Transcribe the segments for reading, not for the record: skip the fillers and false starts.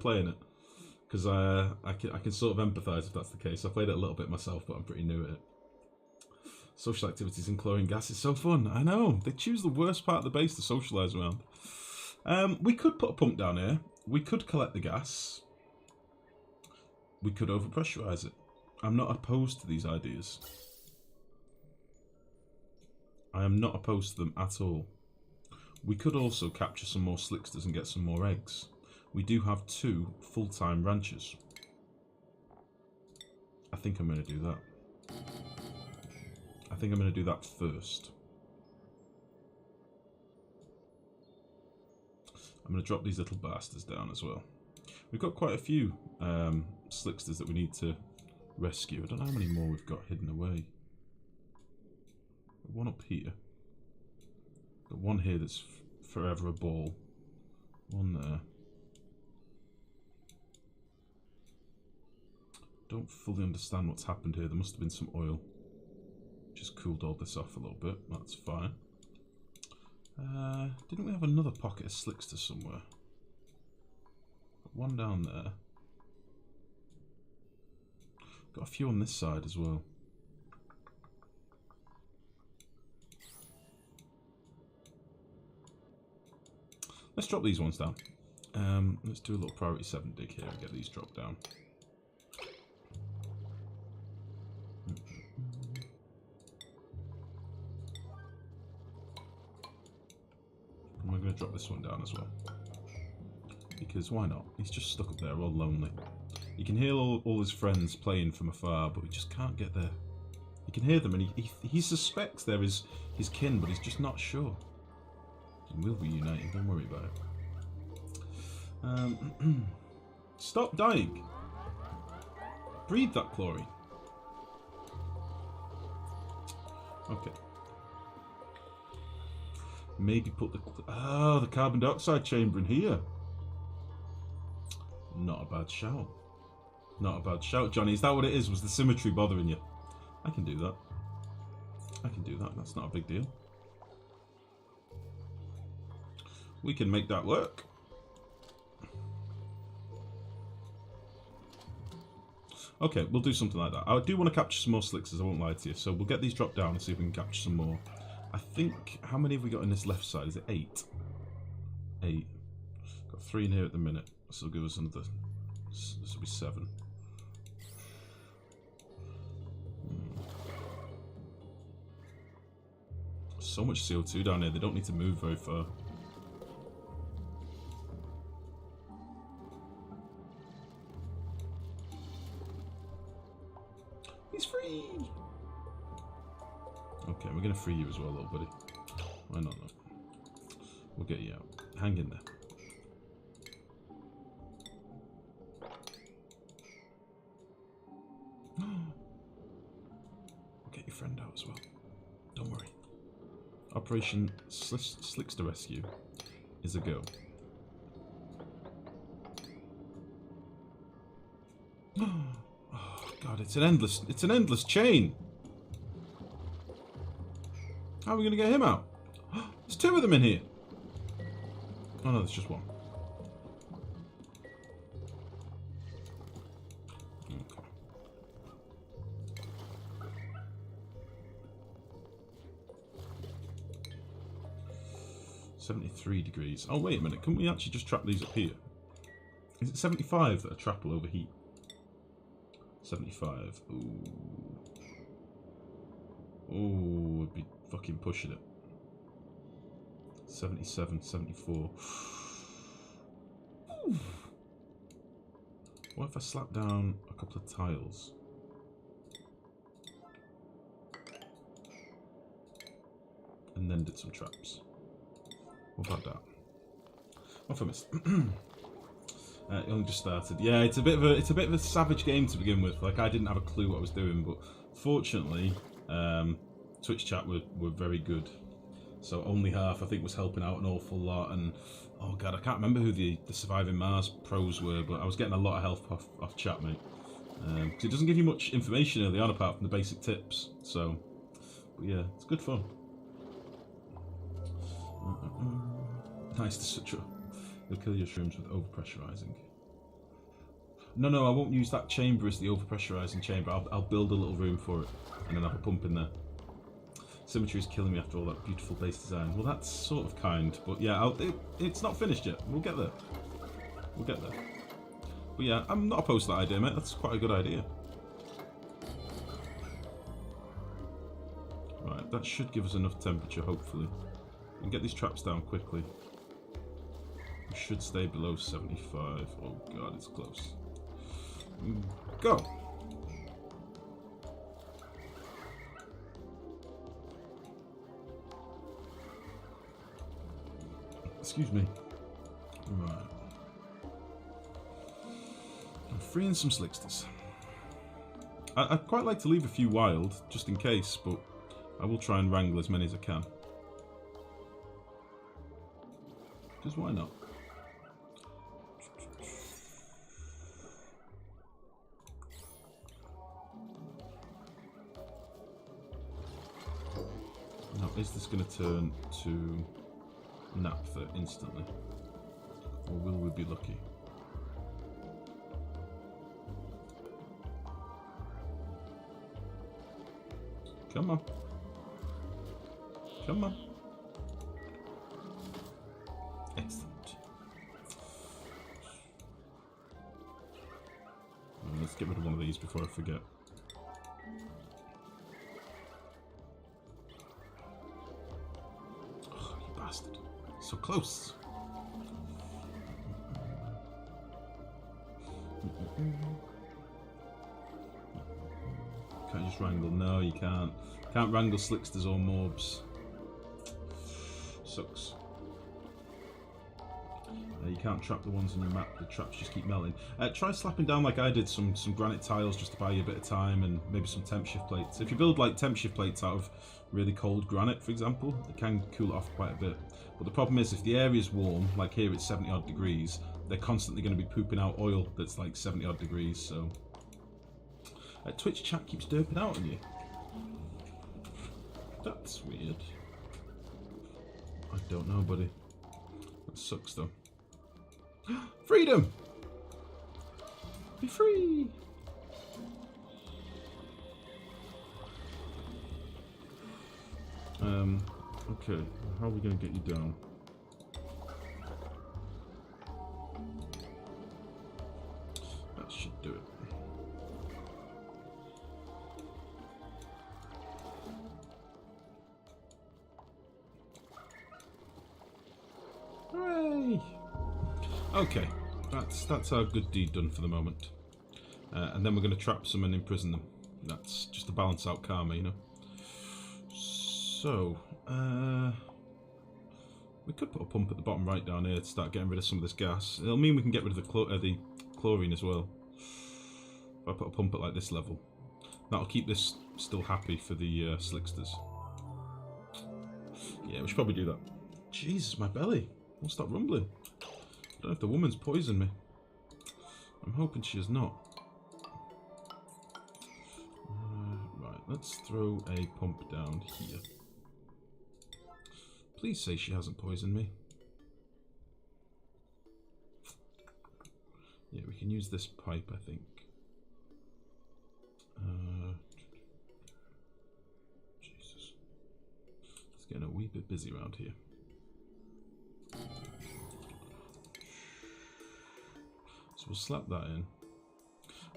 playing it because I can sort of empathise if that's the case. I played it a little bit myself, but I'm pretty new at it. Social activities and chlorine gas is so fun. I know. They choose the worst part of the base to socialise around. We could put a pump down here. We could collect the gas. We could overpressurise it. I'm not opposed to these ideas. I am not opposed to them at all. We could also capture some more slicksters and get some more eggs. We do have 2 full-time ranchers. I think I'm going to do that. I think I'm going to do that first. I'm going to drop these little bastards down as well. We've got quite a few slicksters that we need to rescue. I don't know how many more we've got hidden away. One up here. Got one here that's forever a ball. One there. Don't fully understand what's happened here. There must have been some oil. Just cooled all this off a little bit. That's fine. Didn't we have another pocket of slickster somewhere? Got one down there. Got a few on this side as well. Let's drop these ones down. Let's do a little priority 7 dig here and get these dropped down. And we're going to drop this one down as well. Because why not? He's just stuck up there all lonely. You can hear all his friends playing from afar, but he just can't get there. You can hear them and he suspects they're his kin, but he's just not sure. And we'll be united, don't worry about it. Stop dying. Breathe that chlorine. Okay. Maybe put the carbon dioxide chamber in here. Not a bad shout. Not a bad shout, Johnny. Is that what it is? Was the symmetry bothering you? I can do that. I can do that. That's not a big deal. We can make that work. Okay, we'll do something like that. I do want to capture some more slicksters, I won't lie to you. So we'll get these dropped down and see if we can capture some more. I think, how many have we got in this left side? Is it 8? 8. Got 3 in here at the minute. This will give us another, this will be 7. So much CO2 down here, they don't need to move very far. He's free! Okay, we're going to free you as well, little buddy. Why not, though? We'll get you out. Hang in there. We'll get your friend out as well. Don't worry. Operation Slickster Rescue is a go. Oh god, it's an endless chain. How are we gonna get him out? There's 2 of them in here. Oh no, there's just one. Okay. 73 degrees. Oh wait a minute, couldn't we actually just trap these up here? Is it 75 that a trap will overheat? 75. Ooh. Ooh, would be fucking pushing it. 77, 74. Ooh. What if I slap down a couple of tiles? And then did some traps. What about that? Off I missed. It only just started. Yeah, it's a bit of a savage game to begin with. Like, I didn't have a clue what I was doing, but fortunately, Twitch chat were very good. So only half, I think, was helping out an awful lot. And oh god, I can't remember who the Surviving Mars pros were, but I was getting a lot of help off chat, mate. Because it doesn't give you much information early on apart from the basic tips. So, but yeah, it's good fun. Nice to such a. You'll kill your shrooms with overpressurizing. No, I won't use that chamber as the overpressurizing chamber. I'll build a little room for it, and then have a pump in there. Symmetry is killing me after all that beautiful base design. Well, that's sort of kind, but yeah, it's not finished yet. We'll get there. We'll get there. But yeah, I'm not opposed to that idea, mate. That's quite a good idea. Right, that should give us enough temperature, hopefully. We can get these traps down quickly. We should stay below 75. Oh god, it's close. Go! Excuse me. Right. I'm freeing some slicksters. I'd quite like to leave a few wild, just in case, but I will try and wrangle as many as I can. Because why not? Now, is this going to turn to naphtha instantly? Or will we be lucky? Come on. Come on. Excellent. Let's get rid of one of these before I forget. Oh, you bastard. So close. Can't you just wrangle? No, you can't. Can't wrangle slicksters or mobs. Sucks. You can't trap the ones on your map. The traps just keep melting. Try slapping down like I did some granite tiles just to buy you a bit of time, and maybe some temp shift plates. If you build like temp shift plates out of really cold granite, for example, it can cool it off quite a bit. But the problem is if the area's warm, like here it's 70 odd degrees, they're constantly going to be pooping out oil that's like 70 odd degrees. So Twitch chat keeps derping out on you. That's weird. I don't know, buddy. That sucks though. Freedom! Be free! Okay, how are we going to get you down? That should do it. Hooray! Okay, that's our good deed done for the moment. And then we're going to trap some and imprison them. That's just to balance out karma, you know. So, we could put a pump at the bottom right down here to start getting rid of some of this gas. It'll mean we can get rid of the chlorine as well. If I put a pump at like this level, that'll keep this still happy for the slicksters. Yeah, we should probably do that. Jesus, my belly won't stop rumbling. I don't know if the woman's poisoned me. I'm hoping she is not. Right, let's throw a pump down here. Please say she hasn't poisoned me. Yeah, we can use this pipe, I think. Jesus. It's getting a wee bit busy around here. So we'll slap that in.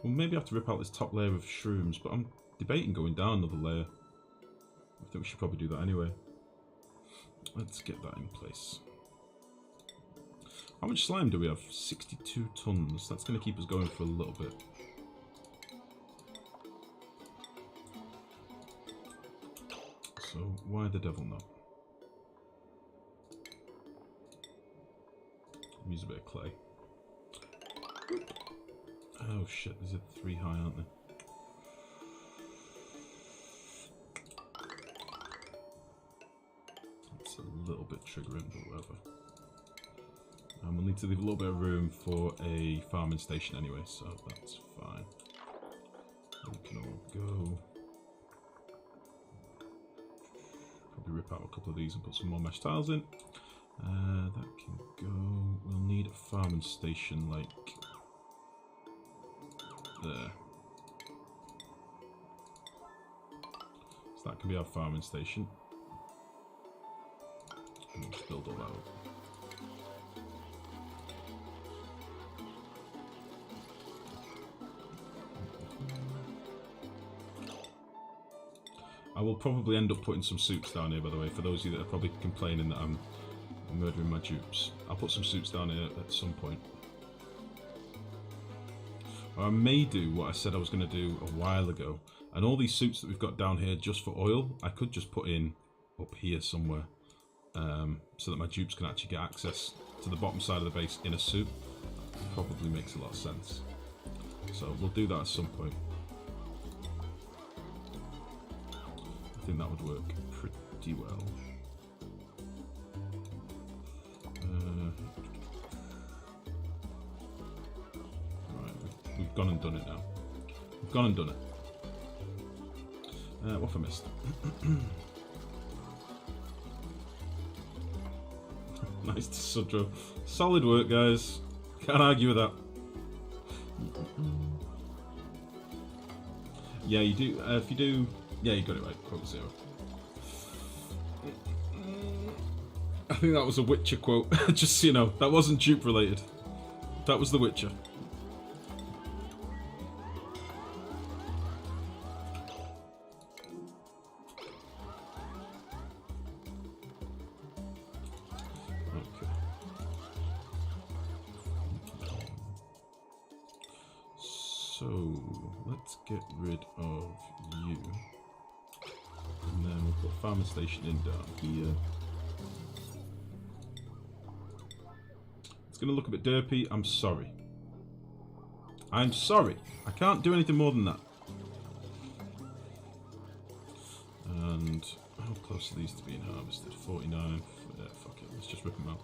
We'll maybe have to rip out this top layer of shrooms, but I'm debating going down another layer. I think we should probably do that anyway. Let's get that in place. How much slime do we have? 62 tons. That's going to keep us going for a little bit. So, why the devil not? Use a bit of clay. Oh shit, these are 3 high, aren't they? That's a little bit triggering, but whatever. And we'll need to leave a little bit of room for a farming station anyway, so that's fine. We can all go. Probably rip out a couple of these and put some more mesh tiles in. That can go. We'll need a farming station like there. So that can be our farming station. And we'll just build all that up. I will probably end up putting some suits down here, by the way, for those of you that are probably complaining that I'm murdering my dupes. I'll put some suits down here at some point. Or I may do what I said I was going to do a while ago. And all these suits that we've got down here just for oil, I could just put in up here somewhere. So that my dupes can actually get access to the bottom side of the base in a suit. That probably makes a lot of sense. So we'll do that at some point. I think that would work pretty well. Right, we've gone and done it now. We've gone and done it. What have I missed? Nice to Sudro. Solid work, guys. Can't argue with that. Yeah, you do. If you do... Yeah, you got it right. Quote 0. I think that was a Witcher quote. Just so you know, that wasn't dupe related. That was The Witcher. Okay. So, let's get rid of you. And then we'll put farming station in down here. It's going to look a bit derpy. I'm sorry. I'm sorry. I can't do anything more than that. And how close are these to being harvested? 49. Yeah, fuck it. Let's just rip them out.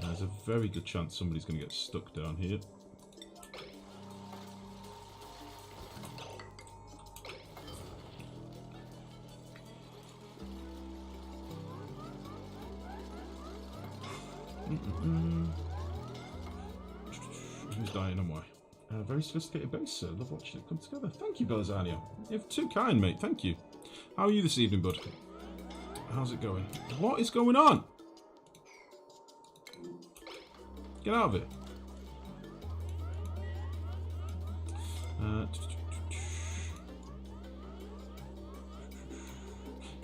There's a very good chance somebody's going to get stuck down here. Who's dying and why? Very sophisticated base, sir. Love watching it come together. Thank you, Belazania. You're too kind, mate. Thank you. How are you this evening, bud? How's it going? What is going on? Get out of it.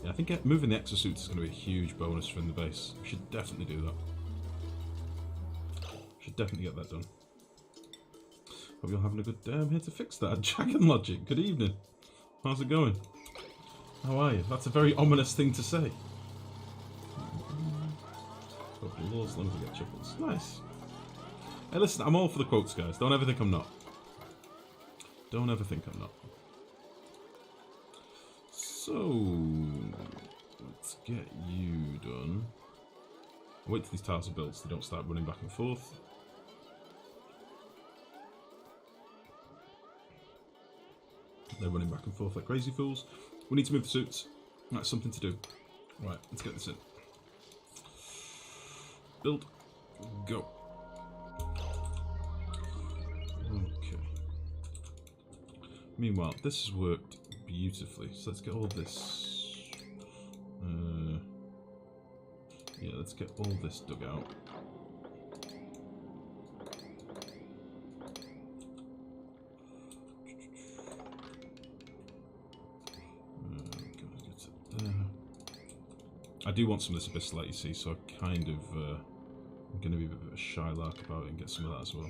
Yeah, I think moving the exosuits is going to be a huge bonus from the base. We should definitely do that. Should definitely get that done. Hope you're having a good day. I'm here to fix that. Jack and Logic, good evening. How's it going? How are you? That's a very ominous thing to say. Hope the Lord, as long as I get chuckles. Nice. Hey, listen, I'm all for the quotes, guys. Don't ever think I'm not. Don't ever think I'm not. So, let's get you done. Wait till these tiles are built so they don't start running back and forth. They're running back and forth like crazy fools. We need to move the suits. That's something to do. Right, let's get this in. Build. Go. Okay. Meanwhile, this has worked beautifully. So let's get all this. Yeah, let's get all this dug out. I do want some of this abyssal, you see, so I kind of I'm going to be a bit of a shylark about it and get some of that as well.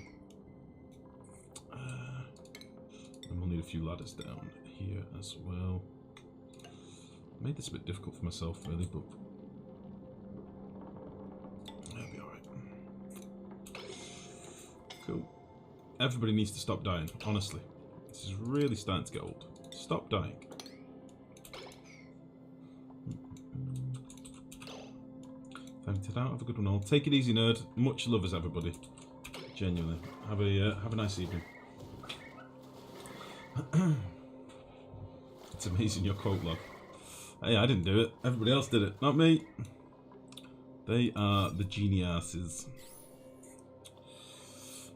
And we'll need a few ladders down here as well. Made this a bit difficult for myself, really, but that'll be alright. Cool. Everybody needs to stop dying, honestly. This is really starting to get old. Stop dying. Thank you. Have a good one all. Take it easy, nerd. Much love as everybody. Genuinely. Have a nice evening. It's amazing your quote log. Hey, I didn't do it. Everybody else did it, not me. They are the geniuses.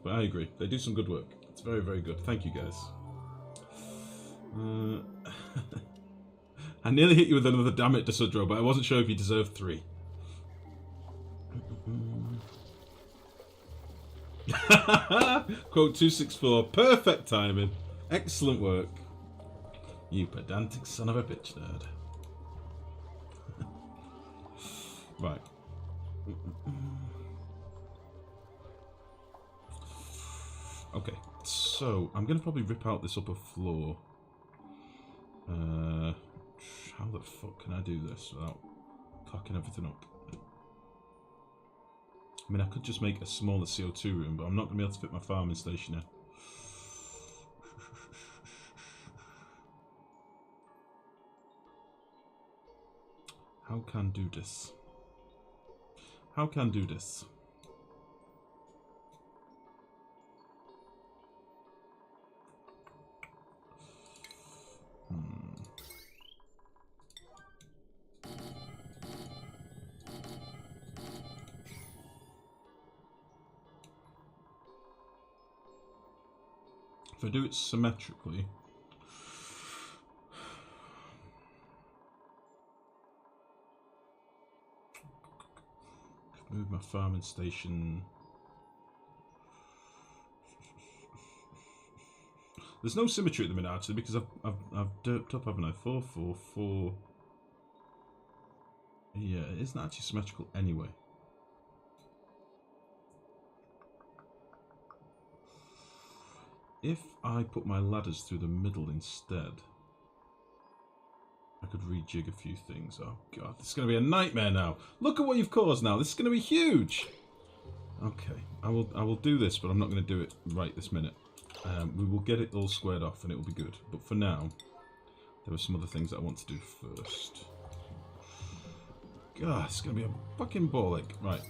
But I agree. They do some good work. It's very, very good. Thank you, guys. I nearly hit you with another damn it, Desudro, but I wasn't sure if you deserved 3. Quote 264. Perfect timing. Excellent work. You pedantic son of a bitch, nerd. Right. Okay, so I'm going to probably rip out this upper floor. How the fuck can I do this without cocking everything up? I mean, I could just make a smaller CO2 room, but I'm not going to be able to fit my farming station in. How can do this? How can do this? If I do it symmetrically, move my farming station. There's no symmetry at the minute actually because I've derped up, haven't I? 4, 4, 4. Yeah, it isn't actually symmetrical anyway. If I put my ladders through the middle instead, I could rejig a few things. Oh god, this is going to be a nightmare now. Look at what you've caused now. This is going to be huge. Okay, I will do this, but I'm not going to do it right this minute. We will get it all squared off and it will be good. But for now, there are some other things that I want to do first. God, it's going to be a fucking ball ache. Right.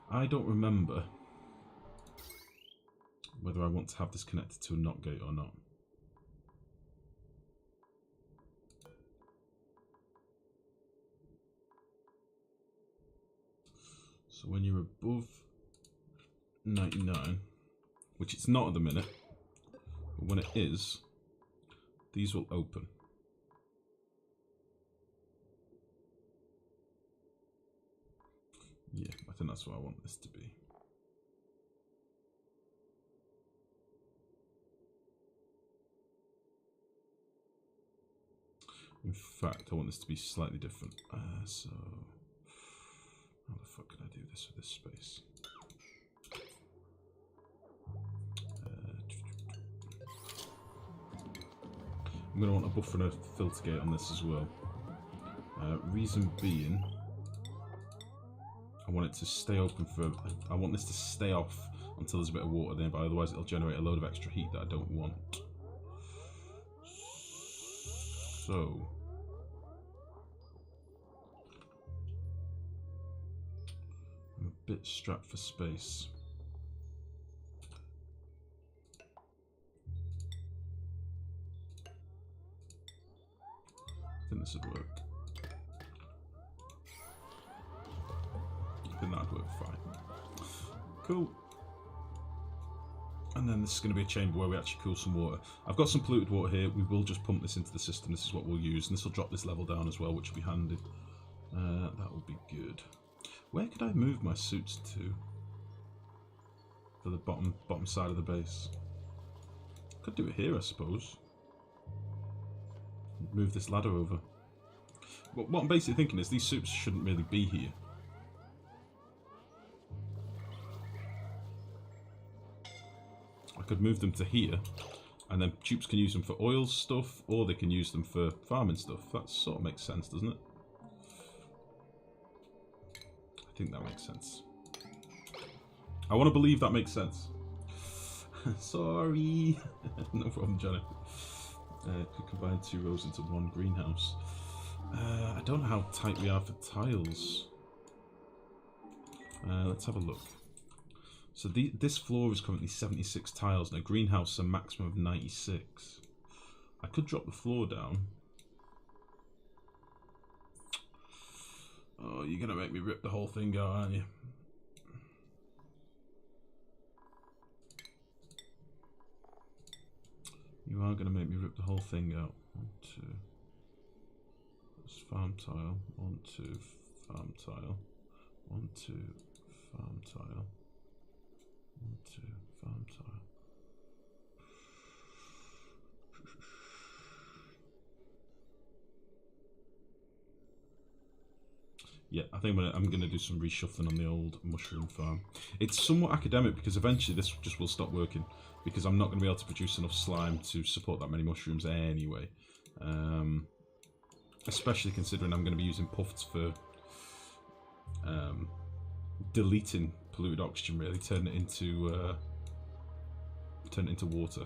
I don't remember whether I want to have this connected to a NOT gate or not. So when you're above 99, which it's not at the minute, but when it is, these will open. Yeah, I think that's what I want this to be. In fact, I want this to be slightly different. So, how the fuck can I do this with this space? I'm going to want a buffer and a filter gate on this as well. Reason being, I want it to stay open for... I want this to stay off until there's a bit of water there, but otherwise it'll generate a load of extra heat that I don't want. So... I'm a bit strapped for space. I think this would work. I think that would work fine. Cool. And then this is going to be a chamber where we actually cool some water. I've got some polluted water here. We will just pump this into the system. This is what we'll use. And this will drop this level down as well, which will be handy. That will be good. Where could I move my suits to? For the bottom side of the base. Could do it here, I suppose. Move this ladder over. What I'm basically thinking is these suits shouldn't really be here. I could move them to here, and then dupes can use them for oil stuff, or they can use them for farming stuff. That sort of makes sense, doesn't it? I think that makes sense. I want to believe that makes sense. Sorry. No problem, Johnny. Could combine 2 rows into 1 greenhouse. I don't know how tight we are for tiles. Let's have a look. So this floor is currently 76 tiles, and a greenhouse is a maximum of 96. I could drop the floor down. Oh, you're going to make me rip the whole thing out, aren't you? You are going to make me rip the whole thing out. 1, 2. That's farm tile. 1, 2, farm tile. 1, 2, farm tile. 1, 2, farm tile. Yeah, I think I'm going to do some reshuffling on the old mushroom farm. It's somewhat academic because eventually this just will stop working because I'm not going to be able to produce enough slime to support that many mushrooms anyway. Especially considering I'm going to be using pufts for deleting polluted oxygen, really, turn it into water.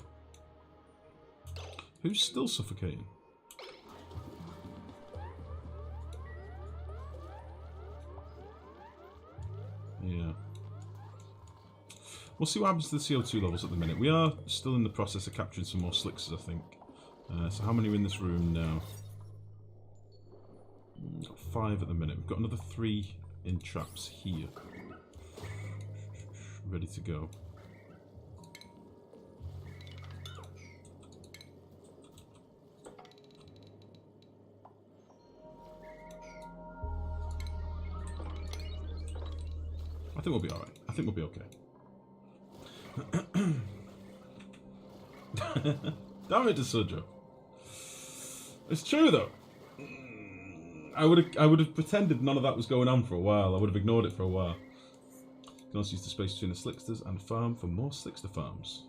Who's still suffocating? Yeah. We'll see what happens to the CO2 levels at the minute. We are still in the process of capturing some more slickers, I think. So how many are in this room now? We've got 5 at the minute. We've got another 3 in traps here. Ready to go. I think we'll be alright. I think we'll be okay. Damn it, Sujo. It's true though. I would have pretended none of that was going on for a while. I would have ignored it for a while. You can also use the space between the slicksters and farm for more slickster farms.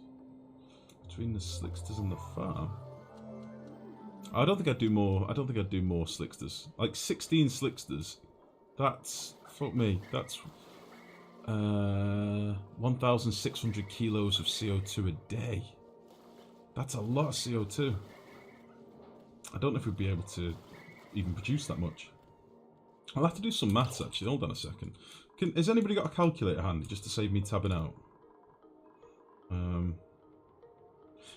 Between the slicksters and the farm. I don't think I'd do more. I don't think I'd do more slicksters. Like 16 slicksters. That's, fuck me. That's 1,600 kilos of CO2 a day. That's a lot of CO2. I don't know if we'd be able to even produce that much. I'll have to do some maths actually. Hold on a second. Has anybody got a calculator handy just to save me tabbing out?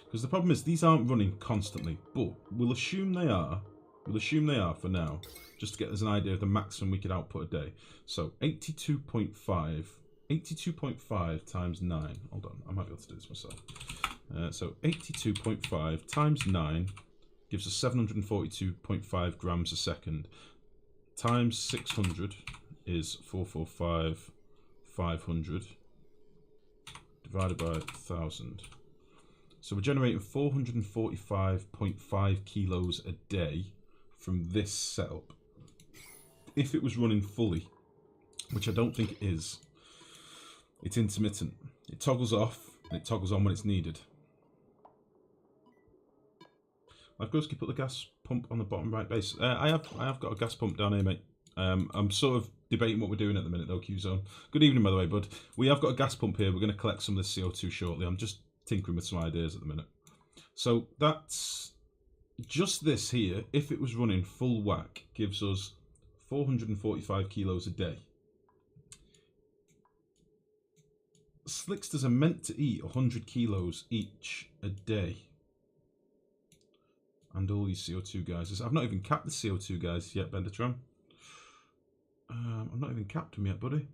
Because the problem is these aren't running constantly, but we'll assume they are. We'll assume they are for now, just to get us an idea of the maximum we could output a day. So 82.5 times 9. Hold on, I might be able to do this myself. So 82.5 times 9 gives us 742.5 grams a second. Times 600 is 445,500 divided by 1,000. So we're generating 445.5 kilos a day from this setup. If it was running fully, which I don't think it is, it's intermittent. It toggles off and it toggles on when it's needed. Lifegrow, can you put the gas pump on the bottom right base? I have got a gas pump down here, mate. I'm sort of debating what we're doing at the minute though, Q-Zone. Good evening, by the way, bud. We have got a gas pump here. We're going to collect some of this CO2 shortly. I'm just tinkering with some ideas at the minute. So that's just this here. If it was running full whack, gives us 445 kilos a day. Slicksters are meant to eat 100 kilos each a day. And all these CO2 guys. I've not even capped the CO2 guys yet, Bendertron. I've not even capped them yet, buddy.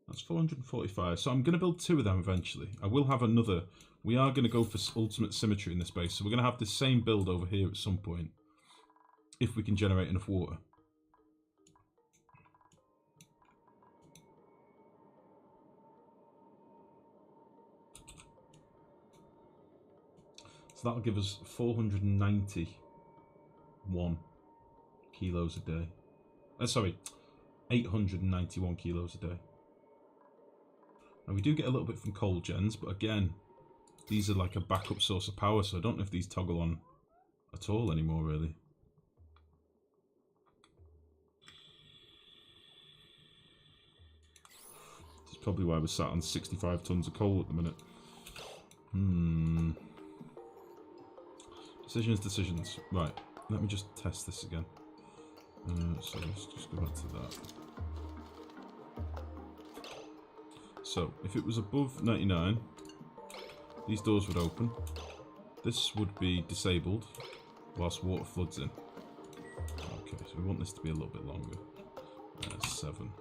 That's 445. So I'm going to build 2 of them eventually. I will have another. We are going to go for ultimate symmetry in this base. So we're going to have the same build over here at some point. If we can generate enough water. So that'll give us 491 kilos a day. Sorry, 891 kilos a day. Now we do get a little bit from coal gens, but again, these are like a backup source of power, so I don't know if these toggle on at all anymore, really. This is probably why we're sat on 65 tons of coal at the minute. Decisions. Right, let me just test this again. So let's just go back to that. So, if it was above 99, these doors would open. This would be disabled whilst water floods in. Okay, so we want this to be a little bit longer. 7.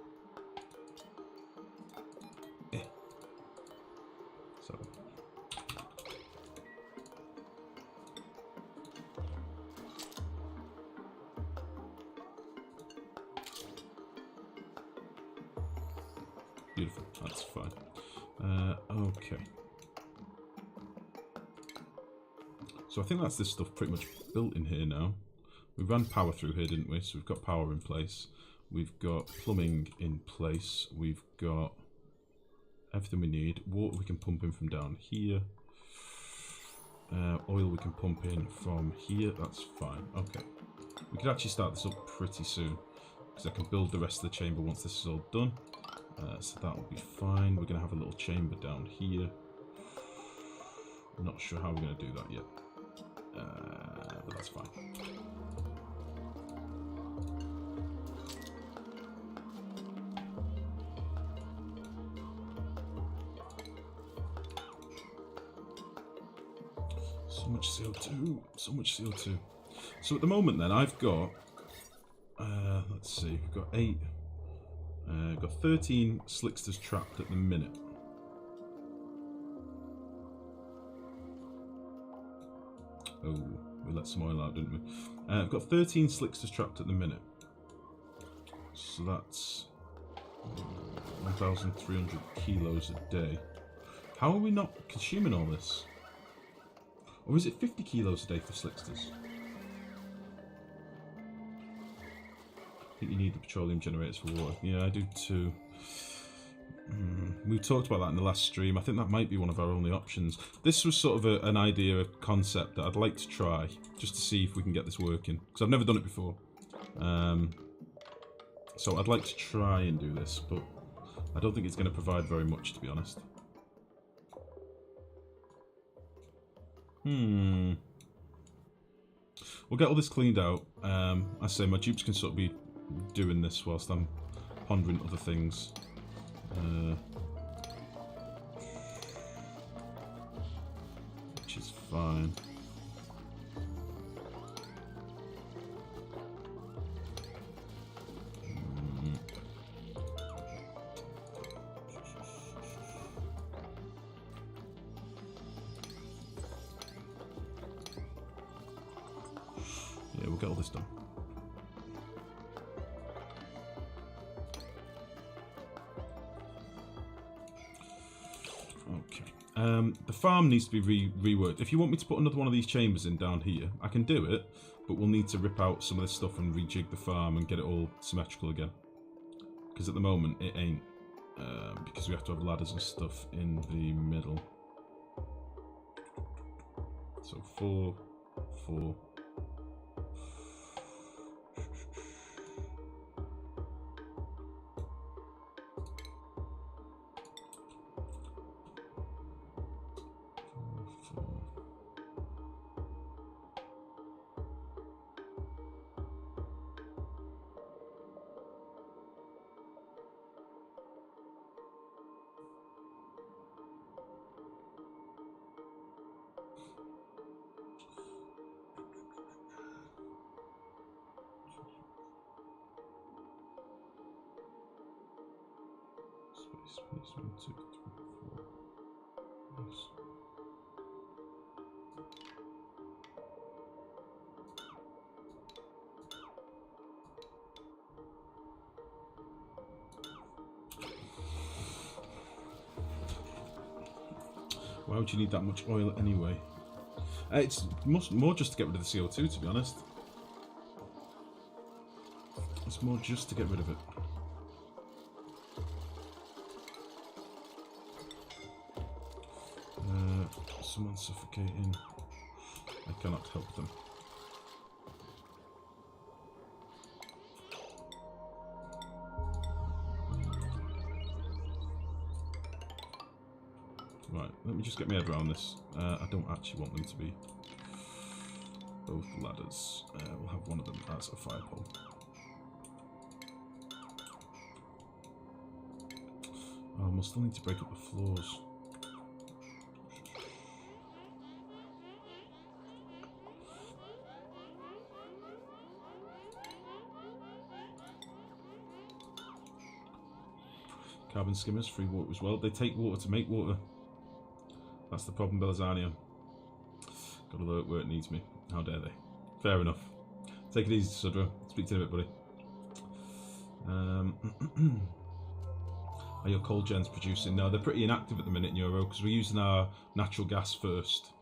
7. Beautiful, that's fine. Okay. So I think that's this stuff pretty much built in here now. We ran power through here, didn't we? So we've got power in place. We've got plumbing in place. We've got everything we need. Water we can pump in from down here. Oil we can pump in from here. That's fine. Okay. We could actually start this up pretty soon, because I can build the rest of the chamber once this is all done. So that will be fine. We're going to have a little chamber down here. I'm not sure how we're going to do that yet. But that's fine. So much CO2. So much CO2. So at the moment then, I've got... let's see. We've got 8... We've got 13 slicksters trapped at the minute. Oh, we let some oil out, didn't we? We've got 13 slicksters trapped at the minute. So that's 1,300 kilos a day. How are we not consuming all this? Or is it 50 kilos a day for slicksters? I think you need the petroleum generators for water. Yeah, I do too. We talked about that in the last stream. I think that might be one of our only options. This was sort of an idea, a concept that I'd like to try, just to see if we can get this working. Because I've never done it before. So I'd like to try and do this, but I don't think it's going to provide very much, to be honest. We'll get all this cleaned out. I say my dupes can sort of be doing this whilst I'm pondering other things. Which is fine. Yeah, we'll get all this done. The farm needs to be reworked. If you want me to put another one of these chambers in down here, I can do it, but we'll need to rip out some of this stuff and rejig the farm and get it all symmetrical again. Because at the moment it ain't, because we have to have ladders and stuff in the middle. So 4, 4. Space 1, 2, 3, 4. Nice. Why would you need that much oil anyway? It's more just to get rid of the CO2, to be honest. It's more just to get rid of it. Someone's suffocating. I cannot help them. Right, let me just get my head around this. I don't actually want them to be both ladders. We'll have one of them as a fire pole. we'll still need to break up the floors. Carbon skimmers, free water as well. They take water to make water. That's the problem, Belazania. Gotta lurk where it needs me. How dare they? Fair enough. Take it easy, Sudra. Speak to you in a bit, buddy. Are your coal gens producing? No, they're pretty inactive at the minute in Euro because we're using our natural gas first.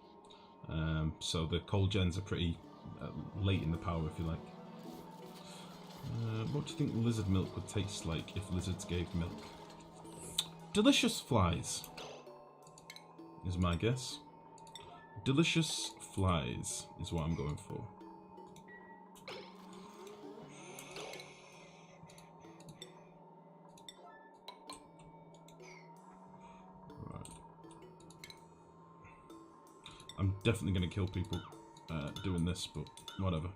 So the coal gens are pretty late in the power, if you like. What do you think lizard milk would taste like if lizards gave milk? Delicious flies, is my guess. Delicious flies is what I'm going for. Right. I'm definitely going to kill people doing this, but whatever.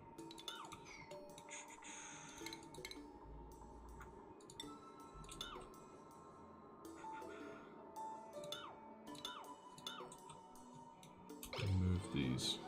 Remove these.